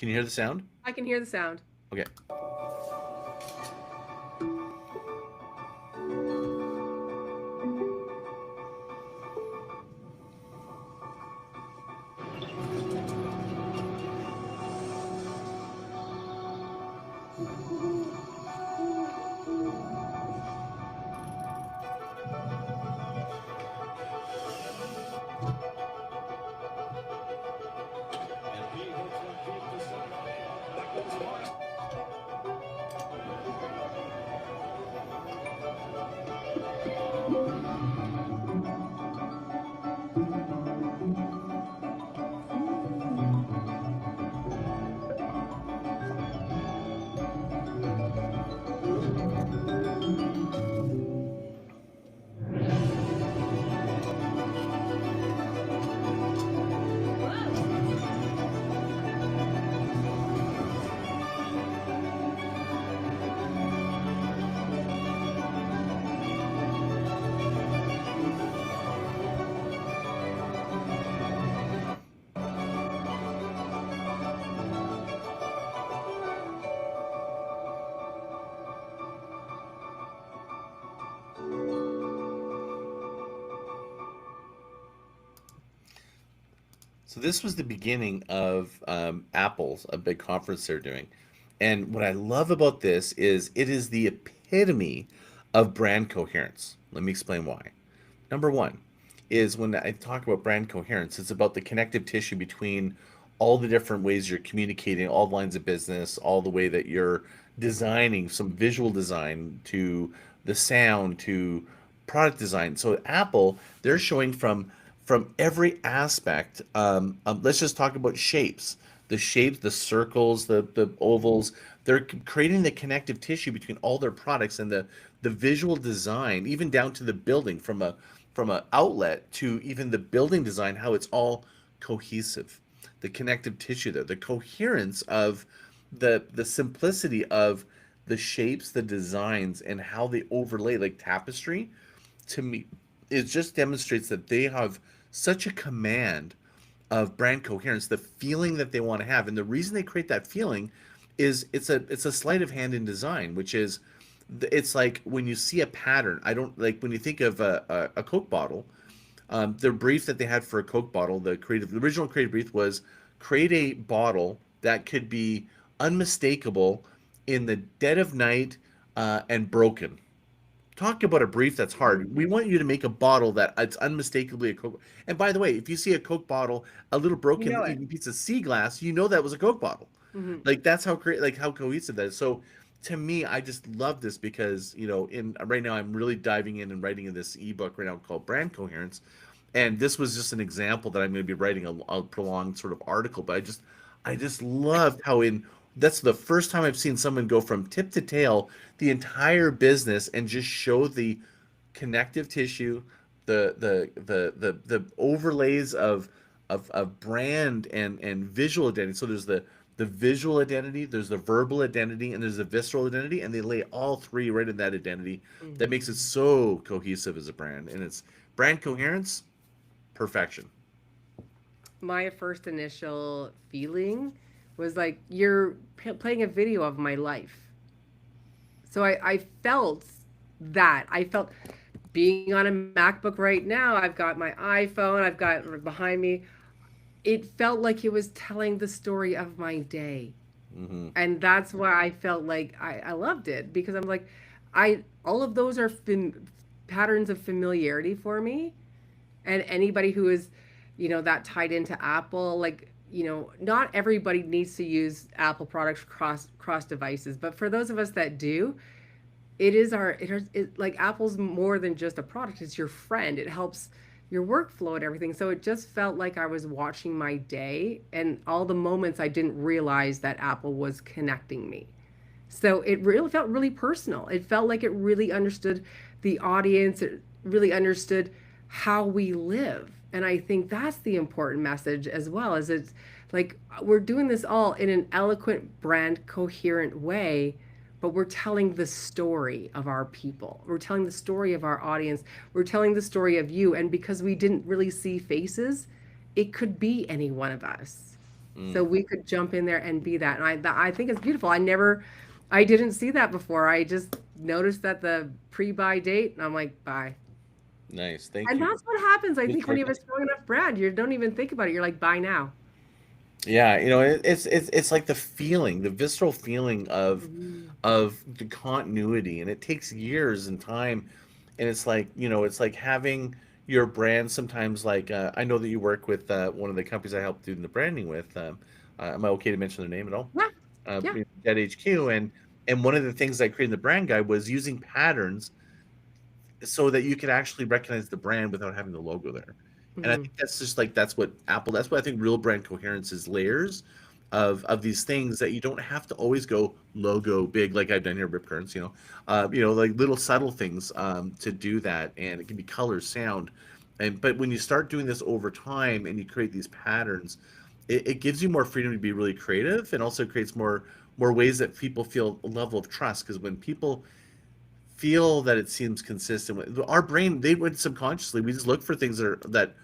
Can you hear the sound? I can hear the sound. Okay. So this was the beginning of Apple's a big conference they're doing, and what I love about this is it is the epitome of brand coherence. Let me explain why. Number one is when I talk about brand coherence, it's about the connective tissue between all the different ways you're communicating, all the lines of business, all the way that you're designing some visual design to the sound to product design. So Apple, they're showing from every aspect. Let's just talk about shapes. The shapes, the circles, the ovals. They're creating the connective tissue between all their products and the visual design, even down to the building, from a outlet to even the building design, how it's all cohesive. The connective tissue there, the coherence of the simplicity of the shapes, the designs, and how they overlay like tapestry. To me, it just demonstrates that they have such a command of brand coherence, the feeling that they want to have. And the reason they create that feeling is it's a sleight of hand in design, which is it's like when you see a pattern. I don't like when you think of a Coke bottle. The brief that they had for a Coke bottle, the original creative brief was create a bottle that could be unmistakable in the dead of night and broken. Talk about a brief that's hard. We want you to make a bottle that it's unmistakably a Coke. And by the way, if you see a Coke bottle, a little You broken know it. even piece of sea glass, you know that was a Coke bottle. Hmm. Like that's how great, like how cohesive that is. So to me, I just love this because in right now I'm really diving in and writing in this ebook right now called Brand Coherence, and this was just an example that I'm going to be writing a prolonged sort of article. But I just loved how in that's the first time I've seen someone go from tip to tail the entire business and just show the connective tissue, the overlays of brand and visual identity. So there's the visual identity, there's the verbal identity, and there's the visceral identity, and they lay all three right in that identity. That makes it Hmm. so cohesive as a brand, and it's brand coherence, perfection. My first initial feeling was like you're playing a video of my life. So I felt that. I felt being on a MacBook right now. I've got my iPhone, I've got behind me. It felt like it was telling the story of my day. Hmm. And that's why I felt like I loved it because I'm like, I all of those are patterns of familiarity for me, and anybody who is, that tied into Apple, like, not everybody needs to use Apple products cross devices, but for those of us that do, like Apple's more than just a product, it's your friend. It helps your workflow and everything. So it just felt like I was watching my day and all the moments I didn't realize that Apple was connecting me. So it really felt really personal. It felt like it really understood the audience. It really understood how we live. And I think that's the important message as well, is it's like we're doing this all in an eloquent, brand coherent way, but we're telling the story of our people. We're telling the story of our audience. We're telling the story of you. And because we didn't really see faces, it could be any one of us. so we could jump in there and be that. And I think it's beautiful. I didn't see that before. I just noticed that the pre-buy date, and I'm like, buy. Nice. Thank And you. that's what happens, I Good think, when you have a storytelling. strong enough brand. You don't even think about it. You're like, buy now. Yeah, it's like the feeling, the visceral feeling Mhm. of the continuity, and it takes years and time, and it's like, it's like having your brand sometimes. Like, I know that you work with one of the companies I helped do the branding with. Am I okay to mention their name at all? Yeah, yeah. At HQ, and one of the things I created in the brand guide was using patterns so that you can actually recognize the brand without having the logo there. And I Hmm. think that's just like that's what I think real brand coherence is, layers of these things that you don't have to always go logo big like I've done here, Rip Currents, like little subtle things to do that, and it can be color, sound, and but when you start doing this over time and you create these patterns, it gives you more freedom to be really creative, and also creates more ways that people feel a level of trust, because when people feel that it seems consistent with our brain, they went subconsciously, we just look for things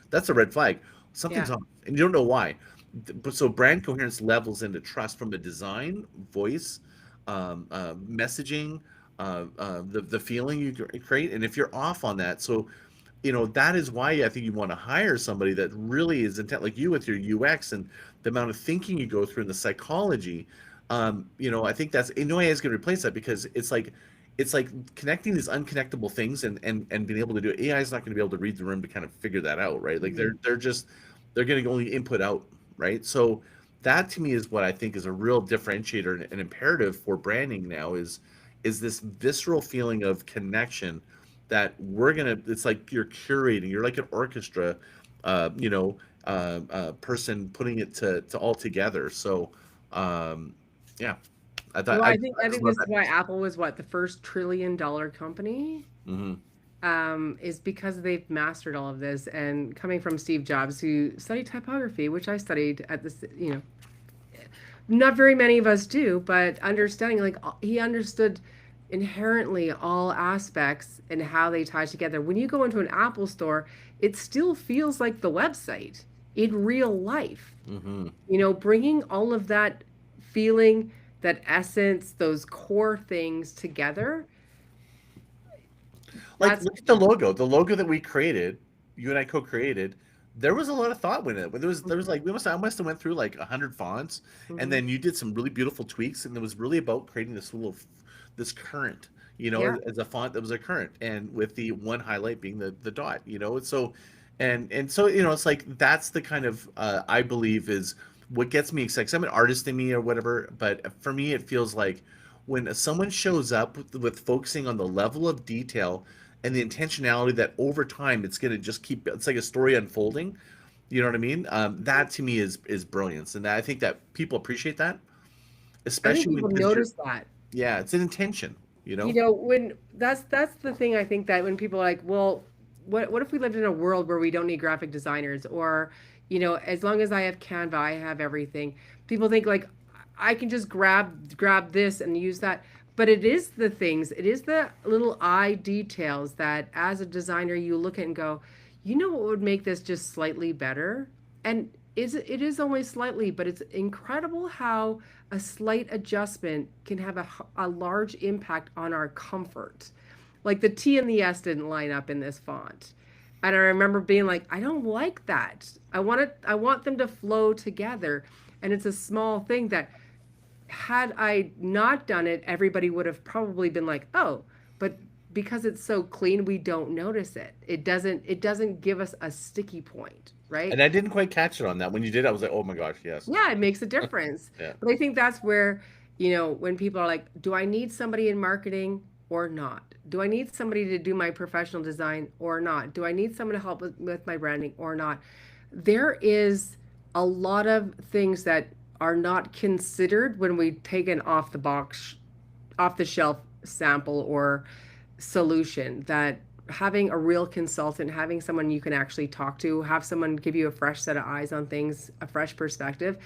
that's a red flag, something's Yeah. off, and you don't know why. But so brand coherence levels into trust from a design, voice, messaging, the feeling you create, and if you're off on that, so that is why I think you want to hire somebody that really is intent, like you with your UX and the amount of thinking you go through and the psychology. I think that's no AI is going to replace that, because it's like connecting these unconnectable things, and being able to do it. AI is not going to be able to read the room to kind of figure that out, right? Like Mhm. they're getting only input out, right? So that to me is what I think is a real differentiator and an imperative for branding now, is this visceral feeling of connection that it's like you're curating, you're like an orchestra, person putting it to all together. So um yeah, Well, I I just think love this is that why piece. Apple was what, the first trillion-dollar company, Hmm. is because they've mastered all of this. And coming from Steve Jobs, who studied typography, which I studied at this, not very many of us do, but understanding, like, he understood inherently all aspects and how they tie together. When you go into an Apple store, it still feels like the website in real life. Hmm. Bringing all of that feeling, that essence, those core things together, Like, that's look at the logo that we created, you and I co-created. There was a lot of thought with it. There was like, I must have went through like 100 fonts, and Mhm. then you did some really beautiful tweaks, and it was really about creating this current, Yeah. as a font that was a current, and with the one highlight being the dot, and so it's like that's the kind of, I believe, is what gets me excited. 'Cause I'm an artist in me or whatever, but for me it feels like when someone shows up with focusing on the level of detail and the intentionality, that over time it's going to just keep, it's like a story unfolding, you know what I mean? That to me is brilliance, and I think that people appreciate that, I think especially when, people because you're, notice that. yeah, it's an intention, When that's the thing, I think, that when people are like, well, what if we lived in a world where we don't need graphic designers, or as long as I have Canva, I have everything. People think like I can just grab this and use that. But it is the things, it is the little eye details that as a designer you look at and go, what would make this just slightly better? And it is only slightly, but it's incredible how a slight adjustment can have a large impact on our comfort. Like the T and the S didn't line up in this font. And I remember being like, I don't like that. I want them to flow together. And it's a small thing that, had I not done it, everybody would have probably been like, "Oh," but because it's so clean, we don't notice it. It doesn't give us a sticky point, right? and I didn't quite catch it on that. When you did, I was like, oh my gosh, yes. Yeah, it makes a difference. Yeah. But I think that's where, when people are like, do I need somebody in marketing or not? Do I need somebody to do my professional design or not? Do I need someone to help with my branding or not? There is a lot of things that are not considered when we take an off the box, off the shelf sample or solution, that having a real consultant, having someone you can actually talk to, have someone give you a fresh set of eyes on things, a fresh perspective,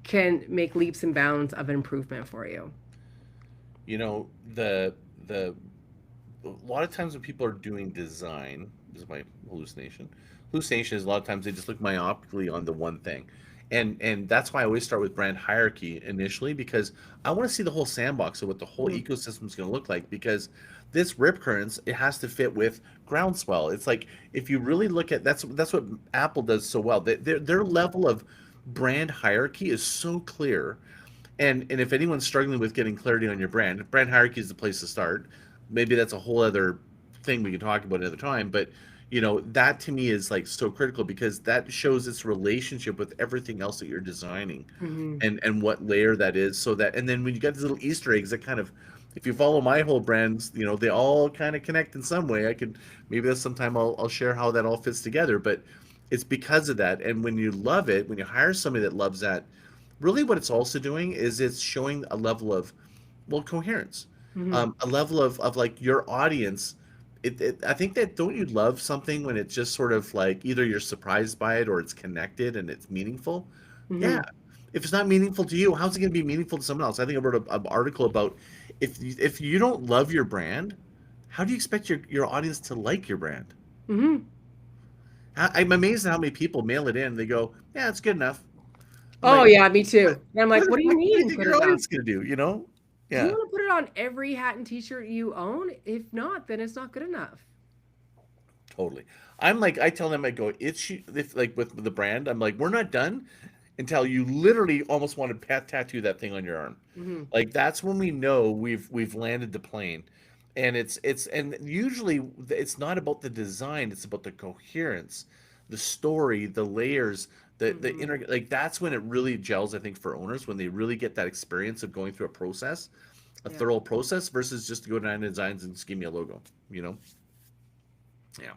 can make leaps and bounds of improvement for you. You know, the a lot of times when people are doing design, this is my hallucination. Hallucination is a lot of times they just look myopically on the one thing. And that's why I always start with brand hierarchy initially, because I want to see the whole sandbox of what the whole Mm-hmm. ecosystem is going to look like. Because this rip currents, it has to fit with Groundswell. It's like, if you really look at, that's what Apple does so well. Their level of brand hierarchy is so clear. And if anyone's struggling with getting clarity on your brand hierarchy is the place to start. Maybe that's a whole other thing we can talk about another time. But that to me is like so critical, because that shows its relationship with everything else that you're designing, Mm-hmm. and what layer that is. So that, and then when you get these little Easter eggs that kind of, if you follow my whole brands, they all kind of connect in some way. I could, maybe that's sometime I'll share how that all fits together. But it's because of that. And when you love it, when you hire somebody that loves that, really what it's also doing is it's showing a level of, well, coherence, Mm-hmm. a level of like your audience. I think that, don't you love something when it's just sort of like either you're surprised by it or it's connected and it's meaningful? Yeah. Mm-hmm. If it's not meaningful to you, how's it going to be meaningful to someone else? I think I wrote an article about, if you don't love your brand, how do you expect your audience to like your brand? Mm-hmm. I'm amazed at how many people mail it in. They go, yeah, it's good enough. I'm Oh like, yeah, me too. And I'm what like, the what do you heck? What do you mean think good your enough? audience is going to do? Do you Yeah. want to put it on every hat and t-shirt you own? If not, then it's not good enough. Totally. I'm like, I tell them, I go, if like with the brand, I'm like, we're not done until you literally almost want to tattoo that thing on your arm. Mm-hmm. Like, that's when we know we've landed the plane. And and usually it's not about the design, it's about the coherence, the story, the layers, the Mm-hmm. inner, like that's when it really gels, I think, for owners, when they really get that experience of going through a process, a Yeah. thorough process, versus just to go down to designs and just give me a logo, you know? Yeah.